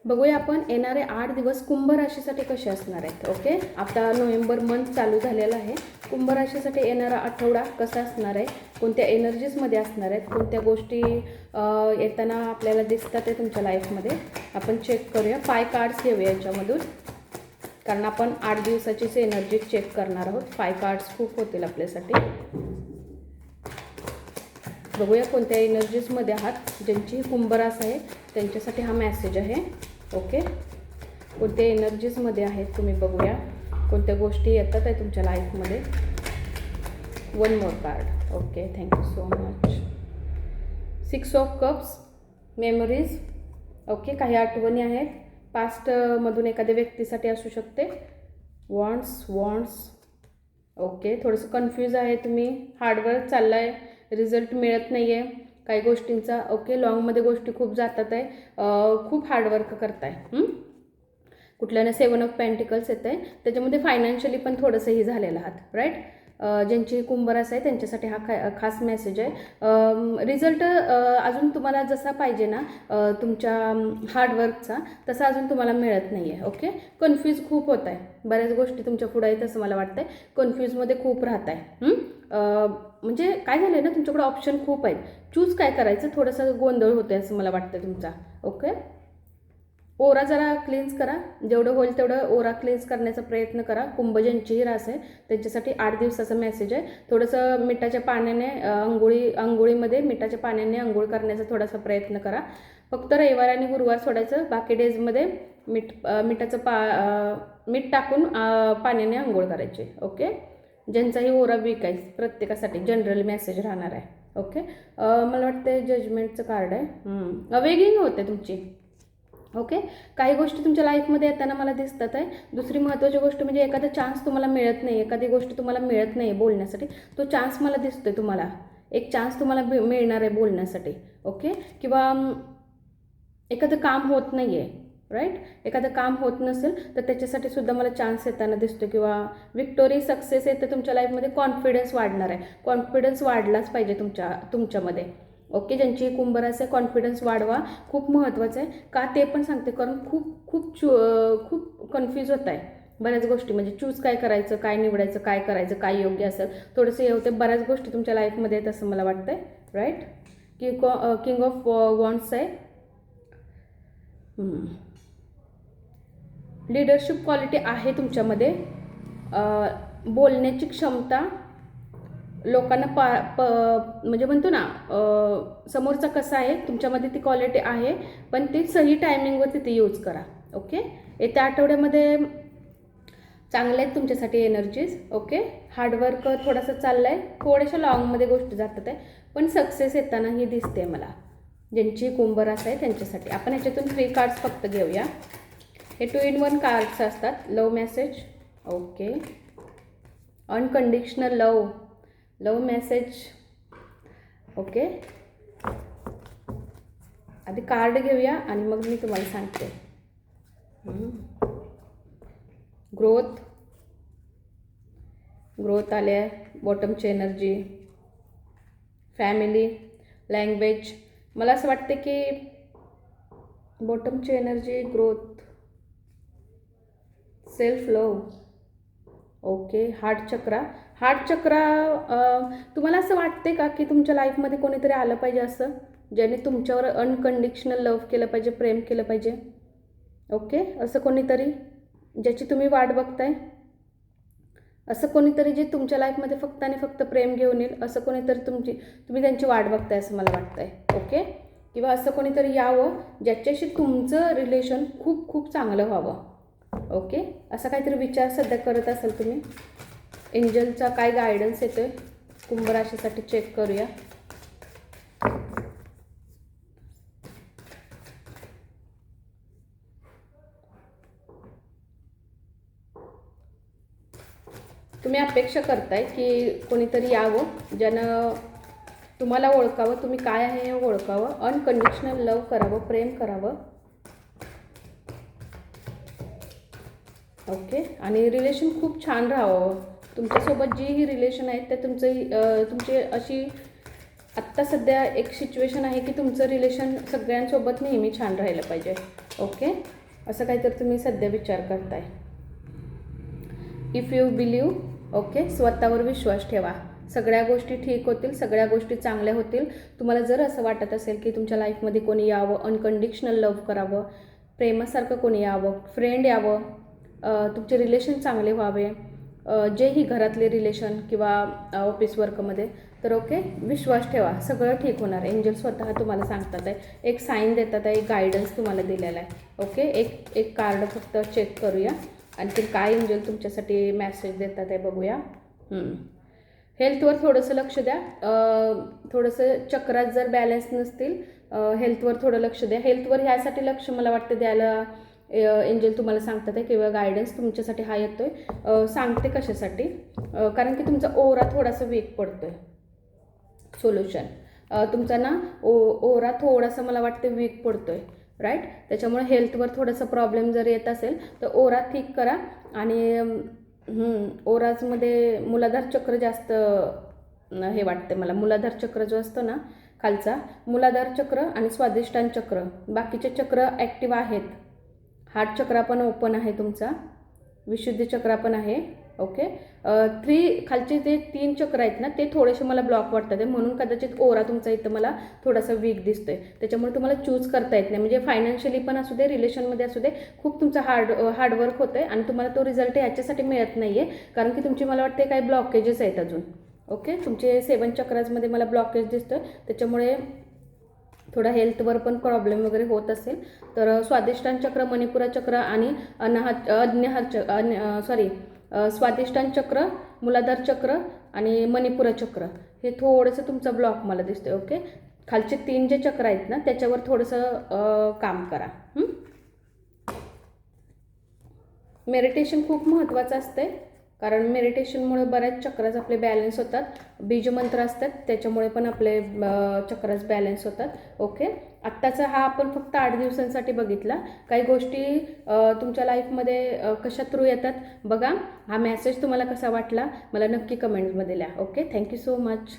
बघूया आपण येणारे 8 दिवस कुंभ राशीसाठी कसे असणार आहेत. ओके, आता नोव्हेंबर मंथ चालू झालेला आहे. कुंभ राशीसाठी येणारा आठवडा कसा असणार आहे, कोणत्या एनर्जीजमध्ये असणार आहेत, कोणत्या गोष्टी येताना आपल्याला दिसतात आहे तुमच्या लाईफमध्ये, आपण चेक करूया. 5 कार्ड्स घेऊया याच्यामधून, कारण आपण 8 दिवसाचीच एनर्जी चेक करणार आहोत. 5 कार्ड्स खूप होतील आपल्यासाठी. बघूया कोणत्या एनर्जीजमध्ये आहात. ज्यांची कुंभ रास आहे त्यांच्यासाठी हा मेसेज आहे. ओके, कोणत्या एनर्जीजमध्ये आहेत तुम्ही, बघूया कोणत्या गोष्टी येतात आहे तुमच्या लाईफमध्ये. 1 more card. Okay, thank you so much. 6 of cups, memories. Okay, काही आठवणी आहेत पास्टमधून एखाद्या व्यक्तीसाठी असू शकते. वॉन्ट्स. ओके, थोडंसं कन्फ्यूज आहे तुम्ही, हार्डवर्क चाललं आहे, रिझल्ट मिळत नाही आहे काही गोष्टींचा. ओके, लॉंगमध्ये गोष्टी खूप जातात आहे, खूप हार्डवर्क करताय. कुठल्याने 7 ऑफ पेंटिकल्स येत आहे, त्याच्यामध्ये फायनान्शियली पण थोडंसं ही झालेलं आहात. राईट, ज्यांची कुंभ रास आहे त्यांच्यासाठी हा खास मेसेज आहे. रिझल्ट अजून तुम्हाला जसा पाहिजे ना तुमच्या हार्डवर्कचा, तसा अजून तुम्हाला मिळत नाही आहे. ओके, कन्फ्यूज खूप होत आहे, बऱ्याच गोष्टी तुमच्या पुढे आहेत असं मला वाटतं आहे. कन्फ्यूजमध्ये खूप राहत आहे. म्हणजे काय झालं आहे ना, तुमच्याकडे ऑप्शन खूप आहेत, चूज काय करायचं, थोडंसं गोंधळ होतो आहे असं मला वाटतं तुमचा. ओके, ओरा जरा क्लीन्स करा, जेवढं होईल तेवढं ओरा क्लीन्स करण्याचा प्रयत्न करा. कुंभ ज्यांचीही रास आहे त्यांच्यासाठी 8 दिवसाचा मेसेज आहे. थोडंसं मिठाच्या पाण्याने आंघोळीमध्ये मिठाच्या पाण्याने आंघोळ करण्याचा थोडासा प्रयत्न करा. फक्त रविवार आणि गुरुवार सोडायचं, बाकी डेजमध्ये मीठ टाकून पाण्याने आंघोळ करायचे. ओके, ज्यांचाही ओरा वीक आहे प्रत्येकासाठी जनरल मेसेज राहणार आहे. ओके, मला वाटतं जजमेंटचं कार्ड आहे. वेगळी होते तुमची. ओके, काही गोष्टी तुमच्या लाईफमध्ये येताना मला दिसतात आहे. दुसरी महत्त्वाची गोष्ट म्हणजे एखादा चान्स तुम्हाला मिळत नाही, एखादी गोष्ट तुम्हाला मिळत नाही बोलण्यासाठी, तो चान्स मला दिसतोय. तुम्हाला एक चान्स तुम्हाला मिळणार आहे बोलण्यासाठी. ओके, किंवा एखादं काम होत नाही आहे. राईट, एखादं काम होत नसेल तर त्याच्यासाठी सुद्धा मला चान्स येताना दिसतो, किंवा विक्टोरी सक्सेस येते तुमच्या लाईफमध्ये. कॉन्फिडन्स वाढणार आहे, कॉन्फिडन्स वाढलाच पाहिजे तुमच्यामध्ये. ओके, ज्यांची कुंभ रास आहे कॉन्फिडन्स वाढवा, खूप महत्त्वाचं आहे. का ते पण सांगते, कारण खूप कन्फ्यूज होत आहे बऱ्याच गोष्टी, म्हणजे चूज काय करायचं, काय निवडायचं, काय करायचं, काय योग्य असेल, थोडंसं हे होते. बऱ्याच गोष्टी तुमच्या लाईफमध्ये आहेत असं मला वाटतं आहे. राईट, किंग ऑफ वॉन्ट्स आहे. लीडरशिप क्वालिटी आहे तुमच्यामध्ये, बोलण्याची क्षमता, लोकांना म्हणजे म्हणतो ना समोरचा कसा आहे तुमच्यामध्ये ती क्वालिटी आहे, पण ती सही टायमिंगवर तिथे यूज करा. ओके, येत्या आठवड्यामध्ये चांगले आहेत तुमच्यासाठी एनर्जीज. ओके, हार्डवर्क थोडंसं चाललं आहे, थोड्याशा लॉंगमध्ये गोष्टी जातात आहे, पण सक्सेस येतानाही दिसते मला. ज्यांची कुंभ रास आहे त्यांच्यासाठी आपण ह्याच्यातून 3 कार्ड्स फक्त घेऊया. हे 2 in 1 कार्ड्स असतात. लव मेसेज. ओके, अनकंडिशनल लव मेसेज. ओके, आधी कार्ड घेऊया आणि मग मी तुम्हाला सांगते. ग्रोथ आले आहे. बॉटमची एनर्जी, फॅमिली, लँग्वेज. मला असं वाटते की बॉटमची एनर्जी, ग्रोथ, सेल्फ लव. ओके, हार्ट चक्रा. तुम्हाला असं वाटते का की तुमच्या लाईफमध्ये कोणीतरी आलं पाहिजे असं, ज्याने तुमच्यावर अनकंडिशनल लव केलं पाहिजे, प्रेम केलं पाहिजे. ओके, असं कोणीतरी ज्याची तुम्ही वाट बघताय, असं कोणीतरी जे तुमच्या लाईफमध्ये फक्त आणि फक्त प्रेम घेऊन येईल, असं कोणीतरी तुम्ही त्यांची वाट बघताय असं मला वाटतं आहे. ओके, किंवा असं कोणीतरी यावं ज्याच्याशी तुमचं रिलेशन खूप चांगलं व्हावं. ओके, असा काहीतरी विचार सध्या करत असाल तुम्ही. एंजलचा काय गायडन्स येतोय कुंभ राशीसाठी चेक करूया. तुम्ही अपेक्षा करताय की कोणीतरी यावं ज्यानं तुम्हाला ओळखावं, तुम्ही काय आहे हे ओळखावं, अनकंडिशनल लव करावं, प्रेम करावं. ओके, आणि रिलेशन खूप छान राहावं. तुमच्यासोबत जी ही रिलेशन आहेत ते तुमची अशी आत्ता सध्या एक सिच्युएशन आहे की तुमचं रिलेशन सगळ्यांसोबत नेहमी छान राहिलं पाहिजे. ओके, असं काहीतरी तुम्ही सध्या विचार करताय. इफ यू बिलीव्ह, ओके, स्वतःवर विश्वास ठेवा. सगळ्या गोष्टी ठीक होतील, सगळ्या गोष्टी चांगल्या होतील. तुम्हाला जर असं वाटत असेल की तुमच्या लाईफमध्ये कोणी यावं, अनकंडिशनल लव्ह करावं, प्रेमासारखं कोणी यावं, फ्रेंड यावं, तुमचे रिलेशन चांगले व्हावे, जेही घरातले रिलेशन किंवा ऑफिस वर्कमध्ये, तर ओके, विश्वास ठेवा, सगळं ठीक होणार. एंजल स्वतः तुम्हाला सांगतात आहे, एक साईन देतात आहे, एक गायडन्स तुम्हाला दिलेला आहे. ओके, एक कार्ड फक्त चेक करूया आणखी काय एंजल तुमच्यासाठी मेसेज देतात आहे बघूया. हेल्थवर थोडंसं लक्ष द्या. थोडंसं चक्रात जर बॅलन्स नसतील, हेल्थवर थोडं लक्ष द्या. हेल्थवर ह्यासाठी लक्ष मला वाटतं द्यायला एंजल तुम्हाला सांगतात आहे किंवा गायडन्स तुमच्यासाठी हा येतोय. सांगते कशासाठी, कारण की तुमचा ओरा थोडासा वीक पडतोय. सोल्युशन तुमचा ना ओरा थोडासा मला वाटतं वीक पडतोय, राईट. त्याच्यामुळे हेल्थवर थोडासा प्रॉब्लेम जर येत असेल तर ओरा ठीक करा. आणि ओराजमध्ये मूलाधार चक्र जास्त हे वाटते मला. मूलाधार चक्र जो असतो ना खालचा, मूलाधार चक्र आणि स्वादिष्टान चक्र, बाकीचे चक्र ॲक्टिव्ह आहेत. हार्ट चक्रा पण ओपन आहे तुमचा, विशुद्धी चक्रा पण आहे. ओके, खालचे जे 3 चक्र आहेत ना ते थोडेसे मला ब्लॉक वाटतात, म्हणून कदाचित ओरा तुमचा इथं मला थोडासा वीक दिसतोय. त्याच्यामुळे तुम्हाला चूज करता येत नाही. म्हणजे फायनान्शियली पण असू दे, रिलेशनमध्ये असू दे, खूप तुमचं हार्डवर्क होतं आहे आणि तुम्हाला तो रिझल्ट याच्यासाठी मिळत नाही आहे कारण की तुमची मला वाटते काही ब्लॉकेजेस आहेत अजून. ओके, तुमचे 7 चक्राजमध्ये मला ब्लॉकेज दिसतोय. त्याच्यामुळे थोडा हेल्थवर पण प्रॉब्लेम वगैरे होत असेल तर स्वादिष्टान चक्र, मणिपुरा चक्र आणि स्वादिष्टान चक्र, मूलाधार चक्र आणि मणिपुरा चक्र हे थोडंसं तुमचा ब्लॉक मला दिसतोय. ओके, खालचे 3 जे चक्र आहेत ना त्याच्यावर थोडंसं काम करा. मेडिटेशन खूप महत्त्वाचं असते कारण मेडिटेशनमुळे बऱ्याच चक्रास आपले बॅलन्स होतात. बीजमंत्र असतात त्याच्यामुळे पण आपले चक्रास बॅलन्स होतात. ओके, आत्ताचा हा आपण फक्त 8 दिवसांसाठी बघितला. काही गोष्टी तुमच्या लाईफमध्ये कशा थ्रू येतात बघा. हा मेसेज तुम्हाला कसा वाटला मला नक्की कमेंट्समध्ये लिहा. Okay, thank you so much.